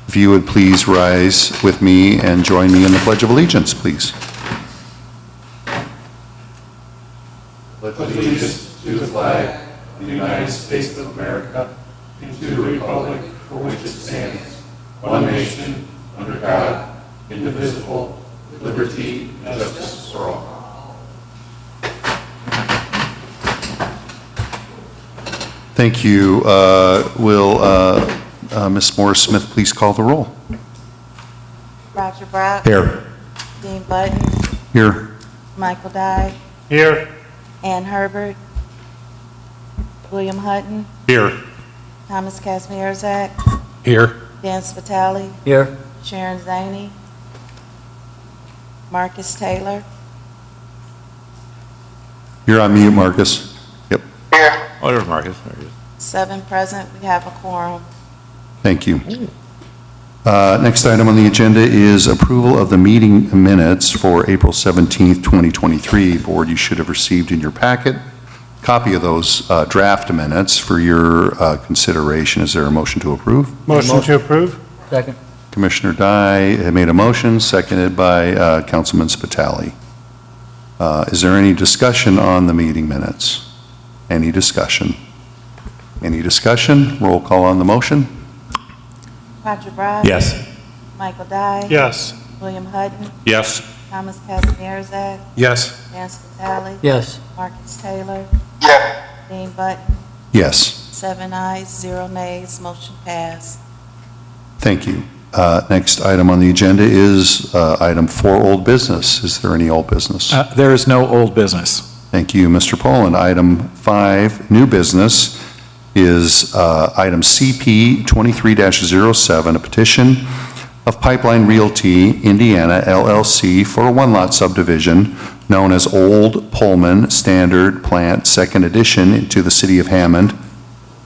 If you would please rise with me and join me in the Pledge of Allegiance, please. Pledge allegiance to the flag of the United States of America and to the republic for which it stands, one nation, under God, indivisible, with liberty and justice for all. Thank you. Will Ms. Morris-Smith please call the roll? Roger Brock. Here. Dean Button. Here. Michael Dye. Here. Ann Herbert. William Hutton. Here. Thomas Kazmierzak. Here. Dan Spitali. Here. Sharon Zaney. Marcus Taylor. You're on mute, Marcus. Yep. Oh, there's Marcus. There he is. 7 present. We have a quorum. Thank you. Next item on the agenda is approval of the meeting minutes for April 17th, 2023. Board, you should have received in your packet a copy of those draft minutes for your consideration. Is there a motion to approve? Motion to approve? Second. Commissioner Dye had made a motion, seconded by Councilman Spitali. Is there any discussion on the meeting minutes? Any discussion? Any discussion? Roll call on the motion. Roger Brock. Yes. Michael Dye. Yes. William Hutton. Yes. Thomas Kazmierzak. Yes. Dan Spitali. Yes. Marcus Taylor. Yes. Dean Button. Yes. 7 ayes, 0 nays. Motion passed. Thank you. Next item on the agenda is item 4, old business. Is there any old business? There is no old business. Thank you, Mr. Poland. Item 5, new business, is item CP 23-07, a petition of Pipeline Realty Indiana LLC for a one-lot subdivision known as Old Pullman Standard Plant Second Edition into the city of Hammond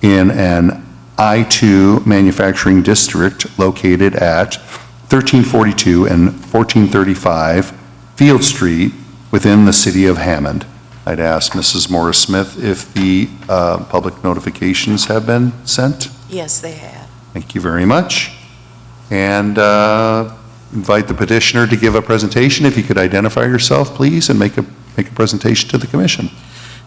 in an I-2 manufacturing district located at 1342 and 1435 Field Street within the city of Hammond. I'd ask Mrs. Morris-Smith if the public notifications have been sent. Yes, they have. Thank you very much. And invite the petitioner to give a presentation. If you could identify yourself, please, and make a presentation to the commission.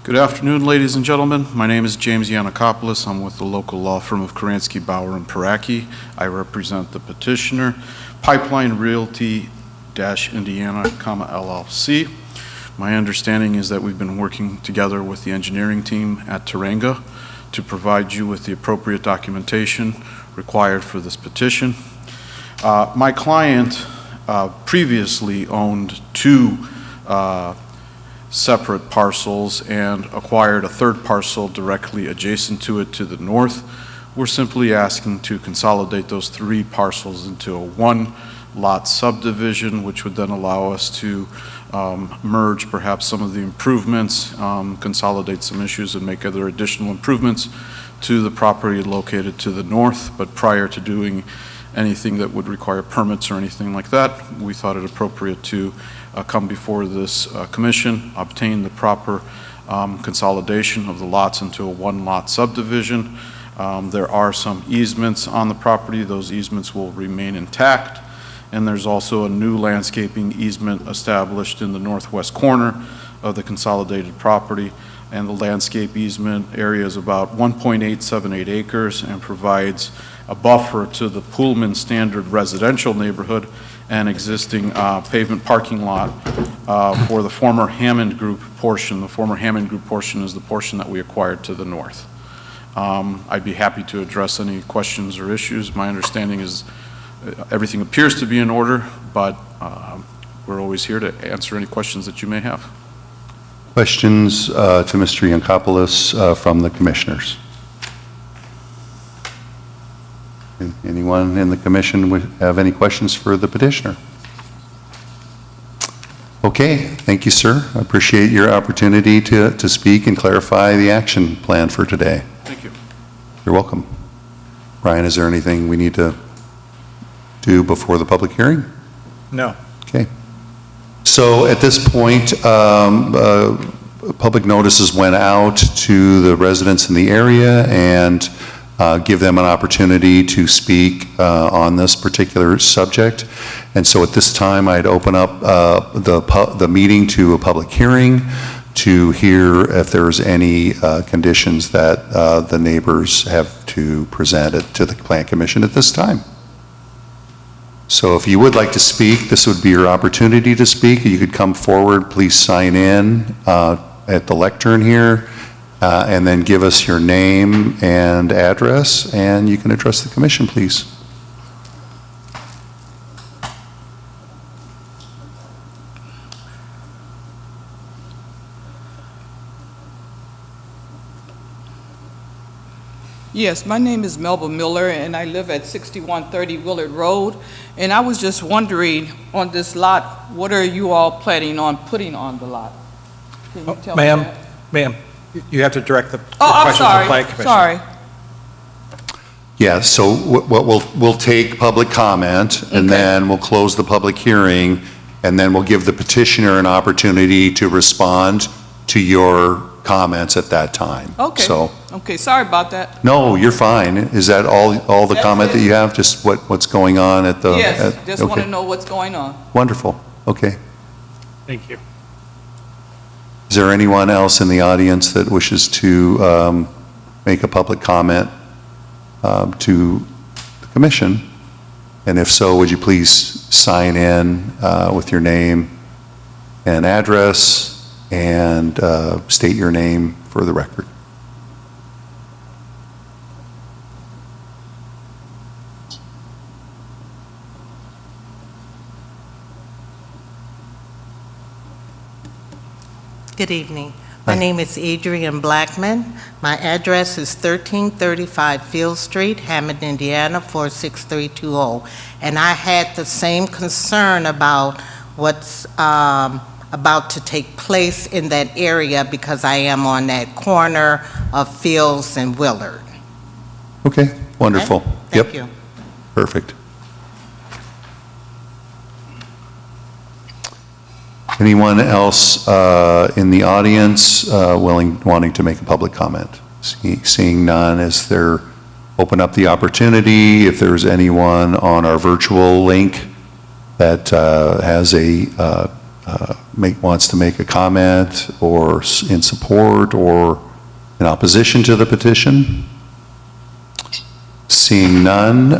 Good afternoon, ladies and gentlemen. My name is James Yanakopoulos. I'm with the local law firm of Karansky, Bauer, and Paraki. I represent the petitioner, Pipeline Realty Indiana, LLC. My understanding is that we've been working together with the engineering team at Teranga to provide you with the appropriate documentation required for this petition. My client previously owned 2 separate parcels and acquired a third parcel directly adjacent to it to the north. We're simply asking to consolidate those 3 parcels into a 1-lot subdivision, which would then allow us to merge perhaps some of the improvements, consolidate some issues, and make other additional improvements to the property located to the north. But prior to doing anything that would require permits or anything like that, we thought it appropriate to come before this commission, obtain the proper consolidation of the lots into a 1-lot subdivision. There are some easements on the property. Those easements will remain intact. And there's also a new landscaping easement established in the northwest corner of the consolidated property. And the landscape easement area is about 1.878 acres and provides a buffer to the Pullman Standard residential neighborhood and existing pavement parking lot for the former Hammond Group portion. The former Hammond Group portion is the portion that we acquired to the north. I'd be happy to address any questions or issues. My understanding is everything appears to be in order, but we're always here to answer any questions that you may have. Questions to Mr. Yankopoulos from the commissioners? Anyone in the commission would have any questions for the petitioner? Okay, thank you, sir. I appreciate your opportunity to speak and clarify the action plan for today. Thank you. You're welcome. Ryan, is there anything we need to do before the public hearing? No. Okay. So at this point, public notices went out to the residents in the area, and give them an opportunity to speak on this particular subject. And so at this time, I'd open up the meeting to a public hearing to hear if there's any conditions that the neighbors have to present it to the Plan Commission at this time. So if you would like to speak, this would be your opportunity to speak. You could come forward, please sign in at the lectern here, and then give us your name and address, and you can address the commission, please. Yes, my name is Melba Miller, and I live at 6130 Willard Road. And I was just wondering, on this lot, what are you all planning on putting on the lot? Can you tell me that? Ma'am, you have to direct the Oh, I'm questions to the Plan sorry, Commission. sorry. Yeah, so we'll take public comment, and Okay. then we'll close the public hearing, and then we'll give the petitioner an opportunity to respond to your comments at that time. Okay. So, Okay, sorry about that. no, you're fine. Is that all the That's comment that it. you have? Just what's going on at the? Yes, just want okay. to know what's going on. Wonderful, okay. Thank you. Is there anyone else in the audience that wishes to make a public comment to the commission? And if so, would you please sign in with your name and address and state your name for the record? Good evening. My Hi. name is Adrian Blackman. My address is 1335 Field Street, Hammond, Indiana, 46320. And I had the same concern about what's about to take place in that area because I am on that corner of Fields and Willard. Okay, wonderful. Okay? Yep, Thank you. perfect. Anyone else in the audience wanting to make a public comment? Seeing none, is there, open up the opportunity. If there's anyone on our virtual link that has wants to make a comment or in support or in opposition to the petition? Seeing none,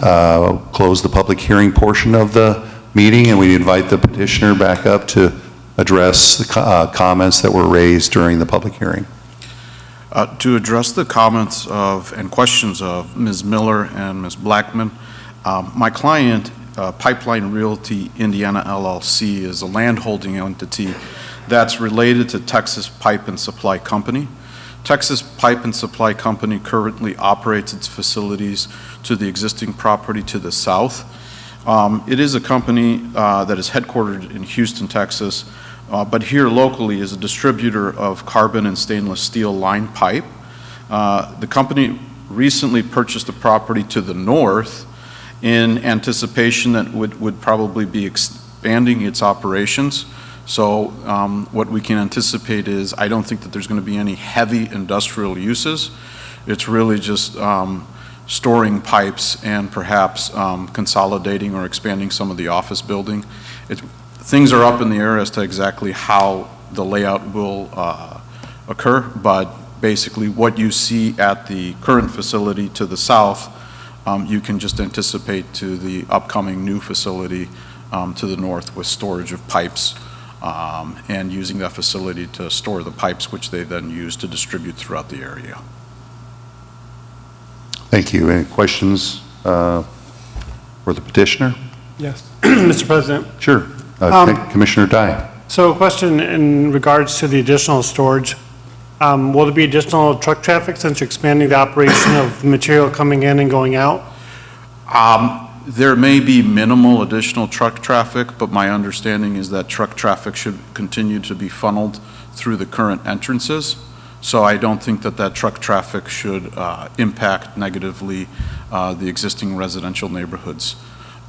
close the public hearing portion of the meeting, and we invite the petitioner back up to address the comments that were raised during the public hearing. To address the comments of and questions of Ms. Miller and Ms. Blackman, my client, Pipeline Realty Indiana LLC, is a landholding entity that's related to Texas Pipe and Supply Company. Texas Pipe and Supply Company currently operates its facilities to the existing property to the south. It is a company that is headquartered in Houston, Texas, but here locally is a distributor of carbon and stainless steel line pipe. The company recently purchased a property to the north in anticipation that would probably be expanding its operations. So what we can anticipate is, I don't think that there's going to be any heavy industrial uses. It's really just storing pipes and perhaps consolidating or expanding some of the office building. Things are up in the air as to exactly how the layout will occur, but basically what you see at the current facility to the south, you can just anticipate to the upcoming new facility to the north with storage of pipes and using that facility to store the pipes, which they then use to distribute throughout the area. Thank you. Any questions for the petitioner? Yes, Mr. President. Sure. Commissioner Dye. So a question in regards to the additional storage. Will there be additional truck traffic since you're expanding the operation of material coming in and going out? There may be minimal additional truck traffic, but my understanding is that truck traffic should continue to be funneled through the current entrances. So I don't think that truck traffic should impact negatively the existing residential neighborhoods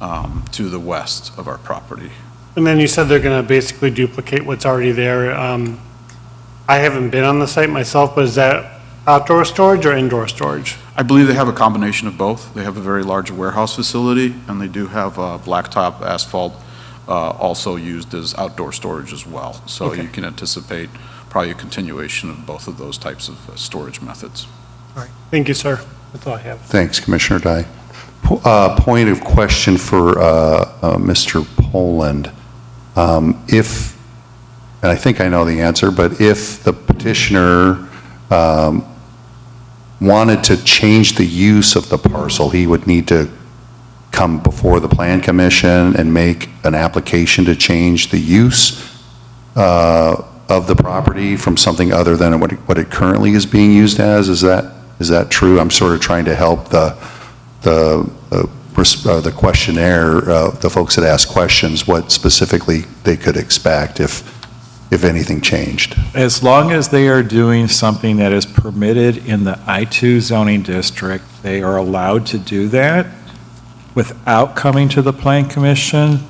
to the west of our property. And then you said they're going to basically duplicate what's already there. I haven't been on the site myself, but is that Outdoor storage or indoor storage? I believe they have a combination of both. They have a very large warehouse facility, and they do have blacktop asphalt also used as outdoor storage as well. So Okay. you can anticipate probably a continuation of both of those types of storage methods. All right, thank you, sir. That's all I have. Thanks, Commissioner Dye. Point of question for Mr. Poland. If, and I think I know the answer, but if the petitioner wanted to change the use of the parcel, he would need to come before the Plan Commission and make an application to change the use of the property from something other than what it currently is being used as. Is that true? I'm sort of trying to help the questionnaire, the folks that ask questions, what specifically they could expect if anything changed. As long as they are doing something that is permitted in the I-2 zoning district, they are allowed to do that without coming to the Plan Commission.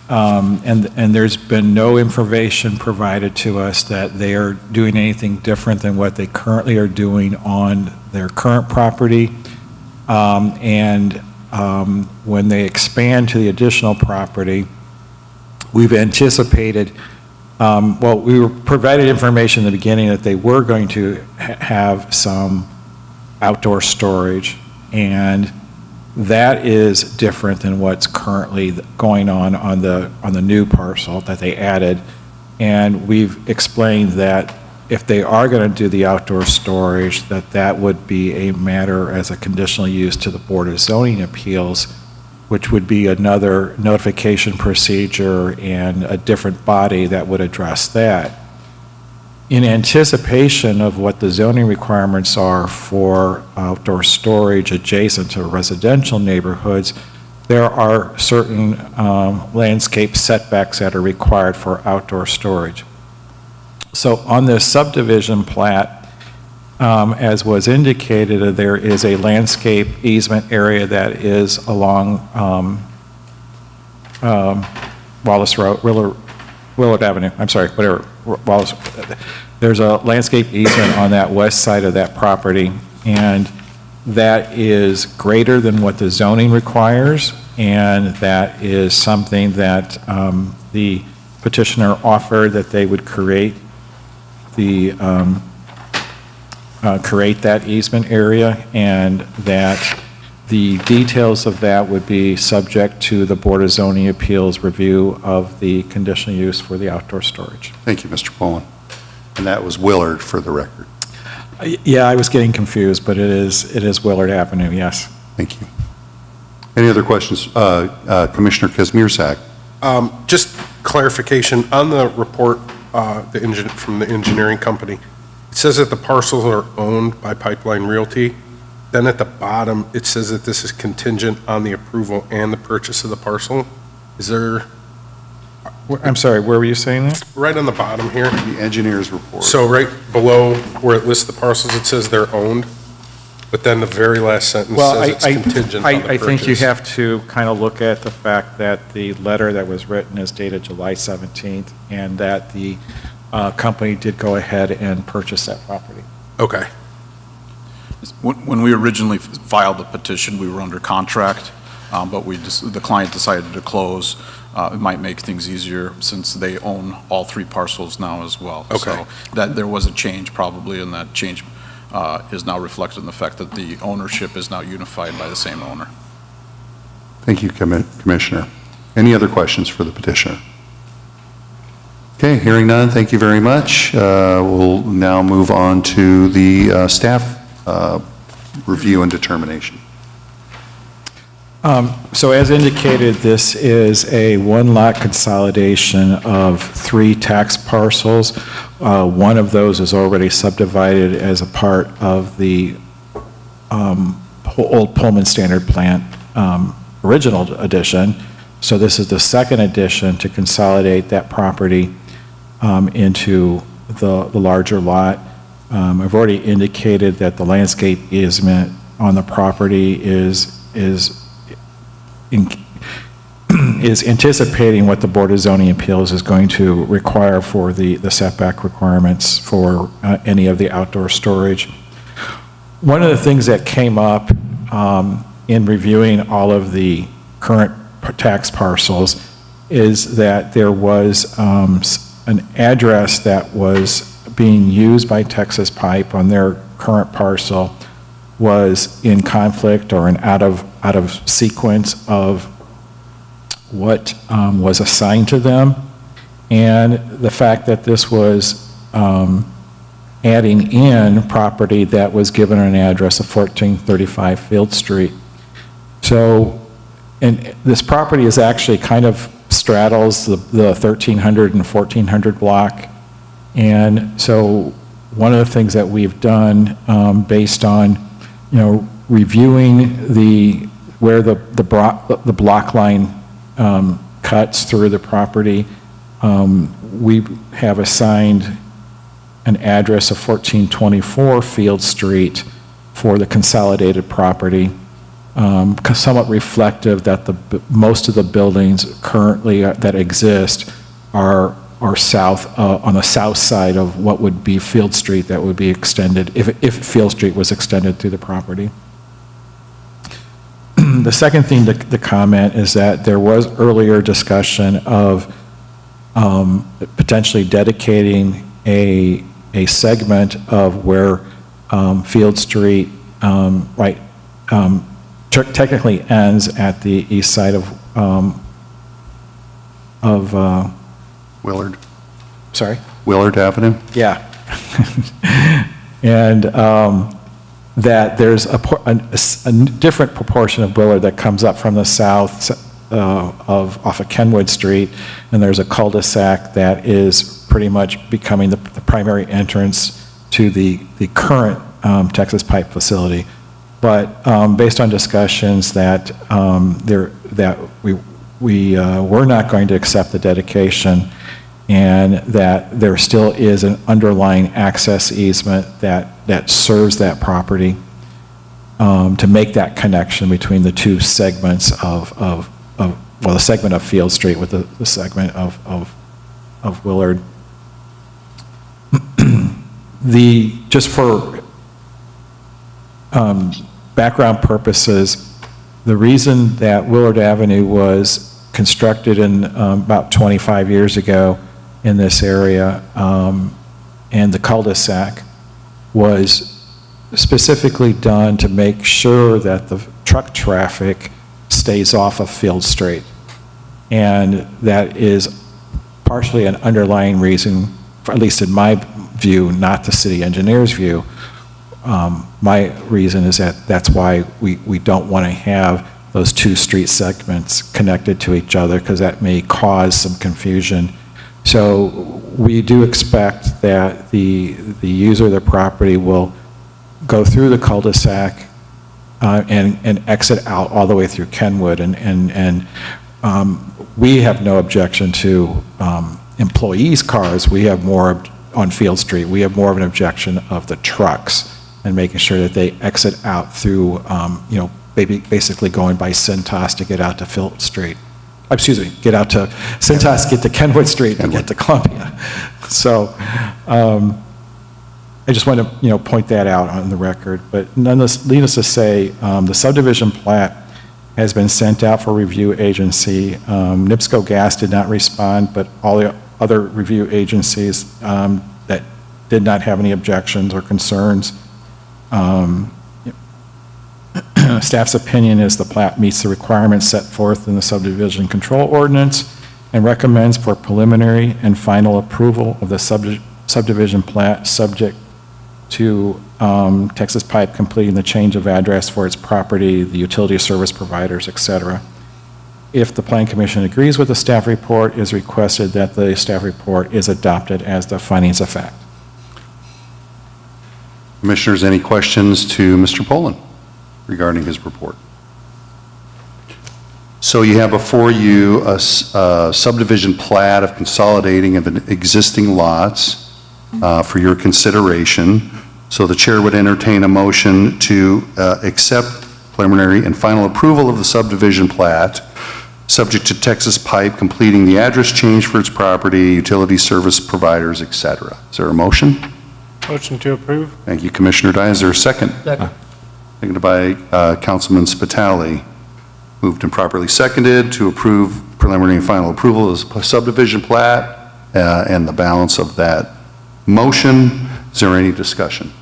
And there's been no information provided to us that they are doing anything different than what they currently are doing on their current property. When they expand to the additional property, we've anticipated, we were provided information in the beginning that they were going to have some outdoor storage, and that is different than what's currently going on the new parcel that they added. And we've explained that if they are going to do the outdoor storage, that would be a matter as a conditional use to the Board of Zoning Appeals, which would be another notification procedure and a different body that would address that. In anticipation of what the zoning requirements are for outdoor storage adjacent to residential neighborhoods, there are certain landscape setbacks that are required for outdoor storage. So on this subdivision plat, as was indicated, there is a landscape easement area that is along Wallace Road, Willard Avenue, I'm sorry, whatever, Wallace. There's a landscape easement on that west side of that property, and that is greater than what the zoning requires, and that is something that the petitioner offered that they would create that easement area, and that the details of that would be subject to the Board of Zoning Appeals review of the conditional use for the outdoor storage. Thank you, Mr. Poland. And that was Willard for the record. Yeah, I was getting confused, but it is Willard Avenue, yes. Thank you. Any other questions? Commissioner Kazmierczak. Just clarification, on the report from the engineering company, it says that the parcels are owned by Pipeline Realty. Then at the bottom, it says that this is contingent on the approval and the purchase of the parcel. Is there, I'm sorry, where were you saying that? right on the bottom here? The engineer's report. So right below where it lists the parcels, it says they're owned, but then the very last sentence says it's contingent on the purchase. I think you have to kind of look at the fact that the letter that was written is dated July 17th, and that the company did go ahead and purchase that property. Okay. When we originally filed the petition, we were under contract, but the client decided to close. It might make things easier since they own all three parcels now as well. Okay. So that there was a change probably, and that change is now reflected in the fact that the ownership is now unified by the same owner. Thank you, Commissioner. Any other questions for the petitioner? Okay, hearing none, thank you very much. We'll now move on to the staff review and determination. So as indicated, this is a one-lot consolidation of 3 tax parcels. One of those is already subdivided as a part of the old Pullman Standard Plant original addition. So this is the second addition to consolidate that property into the larger lot. I've already indicated that the landscape easement on the property is is anticipating what the Board of Zoning Appeals is going to require for the setback requirements for any of the outdoor storage. One of the things that came up in reviewing all of the current tax parcels is that there was an address that was being used by Texas Pipe on their current parcel was in conflict or out of sequence of what was assigned to them. And the fact that this was adding in property that was given an address of 1435 Field Street. So, and this property is actually kind of straddles the 1300 and 1400 block. And so one of the things that we've done based on, reviewing where the block line cuts through the property, we have assigned an address of 1424 Field Street for the consolidated property, somewhat reflective that most of the buildings currently that exist are south, on the south side of what would be Field Street that would be extended, if Field Street was extended through the property. The second thing to comment is that there was earlier discussion of potentially dedicating a segment of where Field Street technically ends at the east side of Willard. Sorry? Willard Avenue? Yeah. And that there's a different proportion of Willard that comes up from the south off of Kenwood Street, and there's a cul-de-sac that is pretty much becoming the primary entrance to the current Texas Pipe facility. But based on discussions that we were not going to accept the dedication, and that there still is an underlying access easement that serves that property to make that connection between the two segments of the segment of Field Street with the segment of Willard. Just for background purposes, the reason that Willard Avenue was constructed in about 25 years ago in this area, and the cul-de-sac was specifically done to make sure that the truck traffic stays off of Field Street. And that is partially an underlying reason, at least in my view, not the city engineer's view. My reason is that that's why we don't want to have those two street segments connected to each other, because that may cause some confusion. So we do expect that the user of the property will go through the cul-de-sac and exit out all the way through Kenwood. And we have no objection to employees' cars. We have more on Field Street. We have more of an objection of the trucks and making sure that they exit out through, basically going by Cintas to get out to Field Street. Excuse me, get out to Cintas, get to Kenwood Street, and get to Columbia. So I just want to, point that out on the record. But nonetheless, needless to say, the subdivision plat has been sent out for review agency. NIPSCO Gas did not respond, but all the other review agencies that did not have any objections or concerns. Staff's opinion is the plat meets the requirements set forth in the subdivision control ordinance and recommends for preliminary and final approval of the subdivision plat subject to Texas Pipe completing the change of address for its property, the utility service providers, etc. If the Plan Commission agrees with the staff report, it is requested that the staff report is adopted as the findings of fact. Commissioners, any questions to Mr. Poland regarding his report? So you have before you a subdivision plat of consolidating of existing lots for your consideration. So the chair would entertain a motion to accept preliminary and final approval of the subdivision plat subject to Texas Pipe completing the address change for its property, utility service providers, et cetera. Is there a motion? Motion to approve? Thank you, Commissioner Dye. Is there a second? Second. Seconded by Councilman Spitali. Moved and properly seconded to approve preliminary and final approval of the subdivision plat and the balance of that motion. Is there any discussion?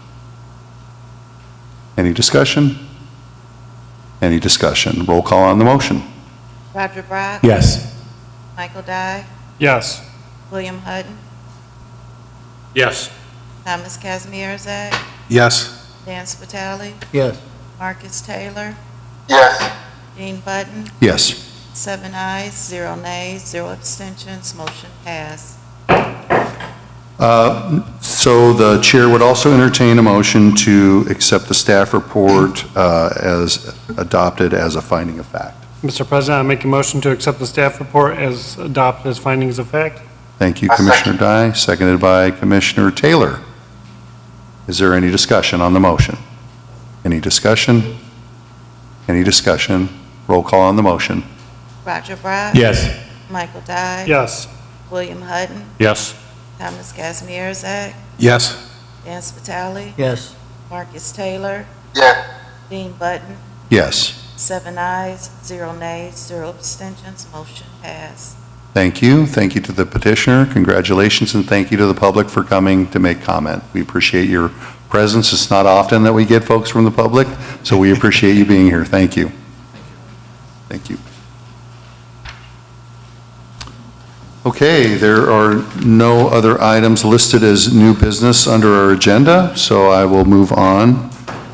Any discussion? Any discussion? Roll call on the motion. Roger Brock? Yes. Michael Dye? Yes. William Hutton? Yes. Thomas Kazmierzak? Yes. Dan Spitali? Yes. Marcus Taylor? Yes. Dean Button? Yes. 7 ayes, 0 nays, 0 abstentions, motion passed. So the chair would also entertain a motion to accept the staff report as adopted as a finding of fact. Mr. President, I make a motion to accept the staff report as adopted as findings of fact. Thank you, Commissioner Dye, seconded by Commissioner Taylor. Is there any discussion on the motion? Any discussion? Any discussion? Roll call on the motion. Roger Brock? Yes. Michael Dye? Yes. William Hutton? Yes. Thomas Kazmierzak? Yes. Dan Spitali? Yes. Marcus Taylor? Yes. Dean Button? Yes. 7 ayes, 0 nays, 0 abstentions, motion passed. Thank you. Thank you to the petitioner. Congratulations, and thank you to the public for coming to make comment. We appreciate your presence. It's not often that we get folks from the public, so we appreciate you being here. Thank you. Thank you. Okay, there are no other items listed as new business under our agenda, so I will move on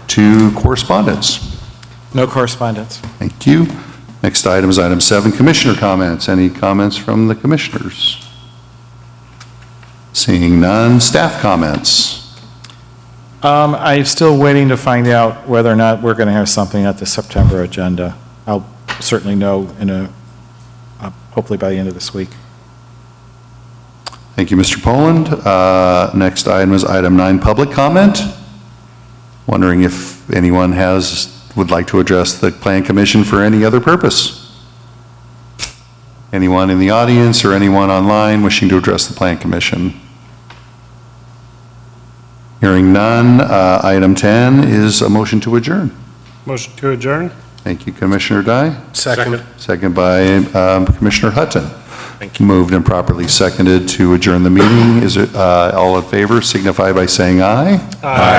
to correspondence. No correspondence. Thank you. Next item is item 7, commissioner comments. Any comments from the commissioners? Seeing none, staff comments. I'm still waiting to find out whether or not we're going to have something at the September agenda. I'll certainly know hopefully by the end of this week. Thank you, Mr. Poland. Next item is item 9, public comment. Wondering if anyone would like to address the Plan Commission for any other purpose. Anyone in the audience or anyone online wishing to address the Plan Commission? Hearing none, item 10 is a motion to adjourn. Motion to adjourn? Thank you, Commissioner Dye. Second. Second by Commissioner Hutton. Thank you. Moved and properly seconded to adjourn the meeting. Is it all in favor signify by saying aye. Aye.